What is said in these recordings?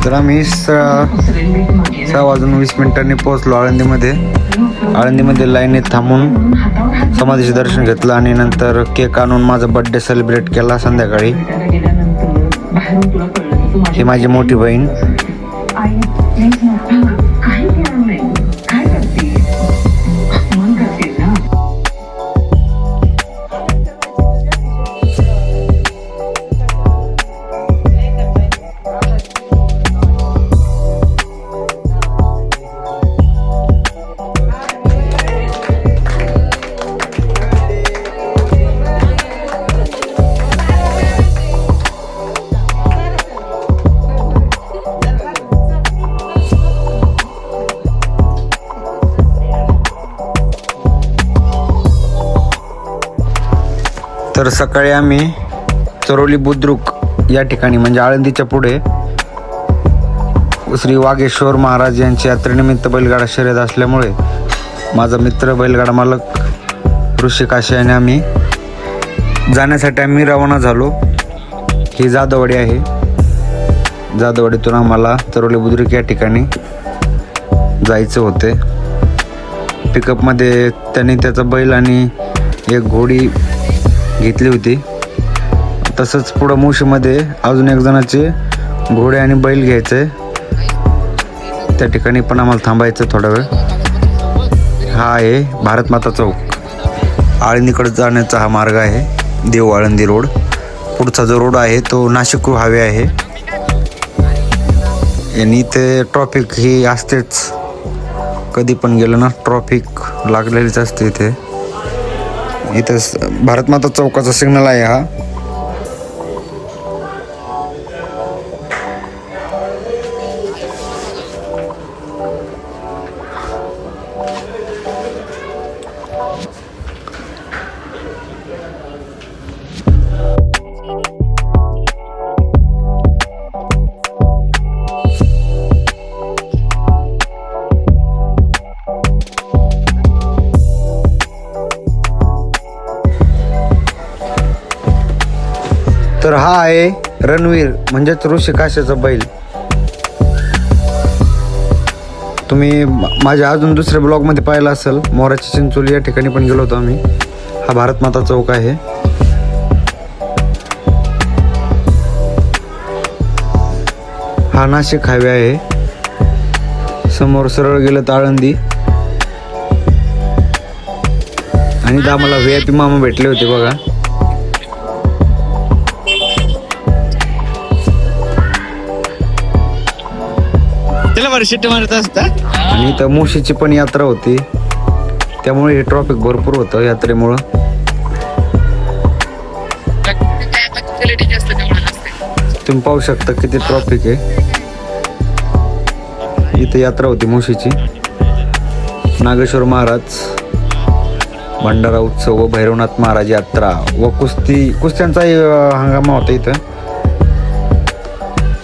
तर आम्ही 6:20 पोहोचलो आळंदीमध्ये. आळंदीमध्ये लाईनीत थांबून समाधीचे दर्शन घेतलं आणि नंतर केक आणून माझा बड्डे सेलिब्रेट केला संध्याकाळी. ही माझी मोठी बहीण. तर सकाळी आम्ही चरोली बुद्रुक या ठिकाणी म्हणजे आळंदीच्या पुढे श्री वागेश्वर महाराज यांची यात्रेनिमित्त बैलगाडा शर्यत असल्यामुळे माझा मित्र बैलगाडा मालक ऋषी काशे आणि आम्ही जाण्यासाठी आम्ही रवाना झालो. ही जाधववाडी आहे. जाधववाडीतून आम्हाला चरोली बुद्रुक या ठिकाणी जायचं होते. पिकअपमध्ये त्यांनी त्याचा बैल आणि एक घोडी घेतली होती. तसंच पुढं मुशीमध्ये अजून एक जणाचे घोडे आणि बैल घ्यायचे. त्या ठिकाणी पण आम्हाला थांबायचं थोडा वेळ. हा आहे भारतमाता चौक. आळंदीकडे जाण्याचा हा मार्ग आहे, देव आळंदी रोड. पुढचा जो रोड आहे तो नाशिक हायवे आहे. आणि इथे ट्रॉफिक ही असतेच, कधी पण गेलं ना ट्रॉफिक लागलेलीच असते इथे. इथं भारतमाता चौकाचा सिग्नल आहे हा. तर हा आहे रणवीर म्हणजेच ऋषी काशेचा बैल. तुम्ही माझ्या अजून दुसऱ्या ब्लॉगमध्ये पाहिलं असेल, मोराची चिंचोली या ठिकाणी पण गेलो होतो आम्ही. हा भारतमाता चौक आहे. हा नाशिक हायवे आहे. समोर सरळ गेलं तर आळंदी. आणि इथं आम्हाला VIP मामा भेटले होते बघा. आणि इथं मुशीची पण यात्रा होती, त्यामुळे हे ट्रॉफिक भरपूर होतं यात्रेमुळं. तुम्ही पाहू शकता किती ट्रॉफिक आहे. इथे यात्रा होती मुशीची. नागेश्वर महाराज भंडारा उत्सव व भैरवनाथ महाराज यात्रा व कुस्त्यांचाही हंगामा होता इथं.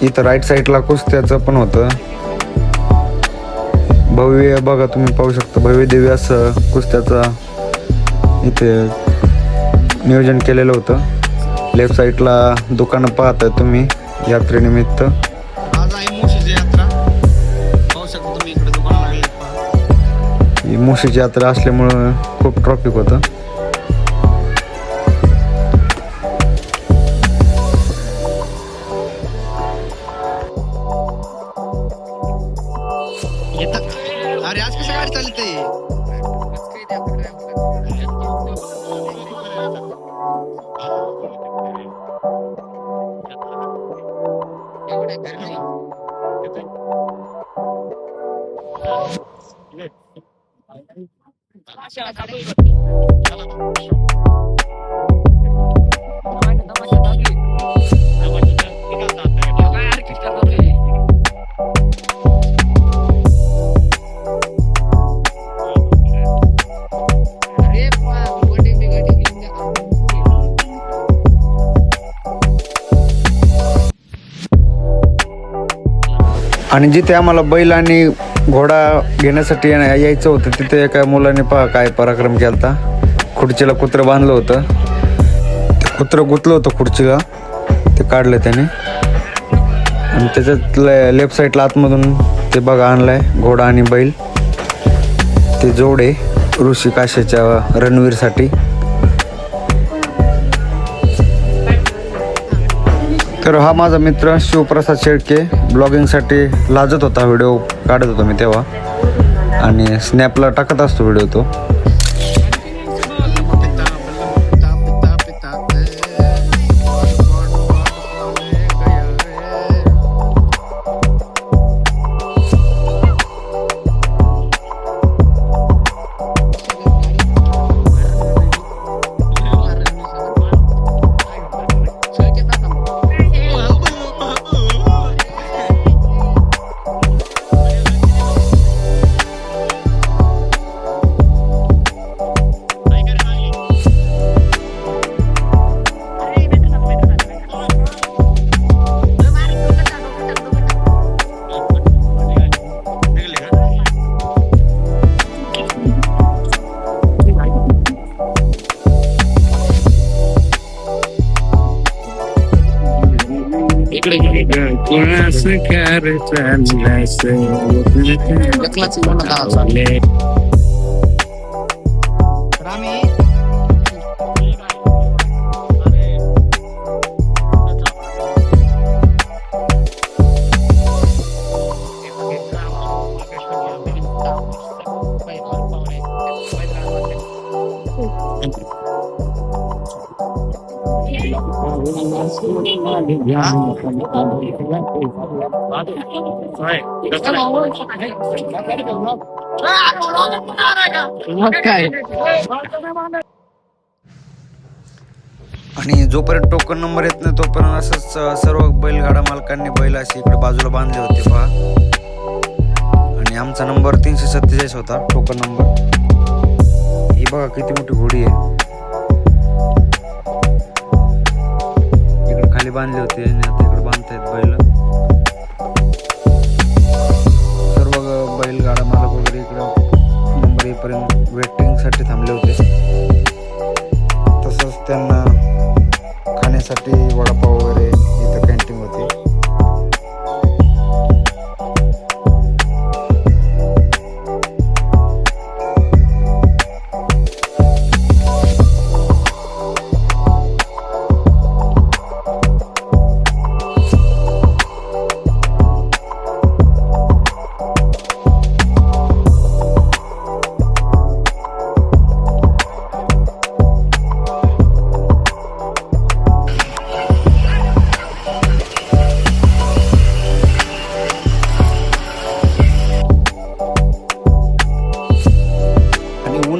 इथं राईट साईडला कुस्त्याचं पण होतं. भव्य बघा, तुम्ही पाहू शकता भव्य दिव्य असं कुस्त्याचा इथे नियोजन केलेलं होतं. लेफ्ट साईडला दुकानं पाहताय तुम्ही यात्रेनिमित्त. ही मुशीची यात्रा असल्यामुळं खूप ट्रॉफिक होतं. अरे आज कशी गाडी चालते? आणि जिथे आम्हाला बैल आणि घोडा घेण्यासाठी यायचं होतं तिथे एका मुलाने काय पराक्रम केला होता. खुर्चीला कुत्रं बांधलं होतं. ते कुत्रं गुतलं होतं खुर्चीला, ते काढलं त्याने. आणि त्याच्यात लेफ्ट साईडला आतमधून ते बघा आणलाय घोडा आणि बैल. ते जोडे ऋषी काशीच्या रणवीरसाठी. तर हा माझा मित्र शिवप्रसाद शेळके ब्लॉगिंगसाठी लाजत होता, व्हिडिओ काढत होतो मी तेव्हा, आणि स्नॅपला टाकत असतो व्हिडिओ तो. आणि जोपर्यंत टोकन नंबर येत नाही तोपर्यंत असंच सर्व बैलगाडा मालकांनी बैल असे इकडे बाजूला बांधले होते पहा. आणि आमचा नंबर 347 होता, टोकन नंबर. ही बघा किती मोठी घोडी आहे. इकडे खाली बांधले होते आणि आता इकडे बांधतायत बैल. सर्व बैलगाडा मालक वगैरे इकडं नंबर येईपर्यंत वेटिंगसाठी थांबले होते. तसंच त्यांना खाण्यासाठी वडापाव वगैरे इथं कॅन्टीन होती.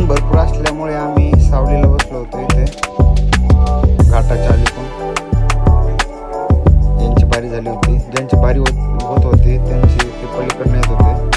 भरपूर असल्यामुळे आम्ही सावलीला बसलो होतो इथे घाटाच्या अलीकडून. ज्यांची बारी झाली होती, ज्यांची बारी होत होती त्यांची ते पलीकडनं येत होते.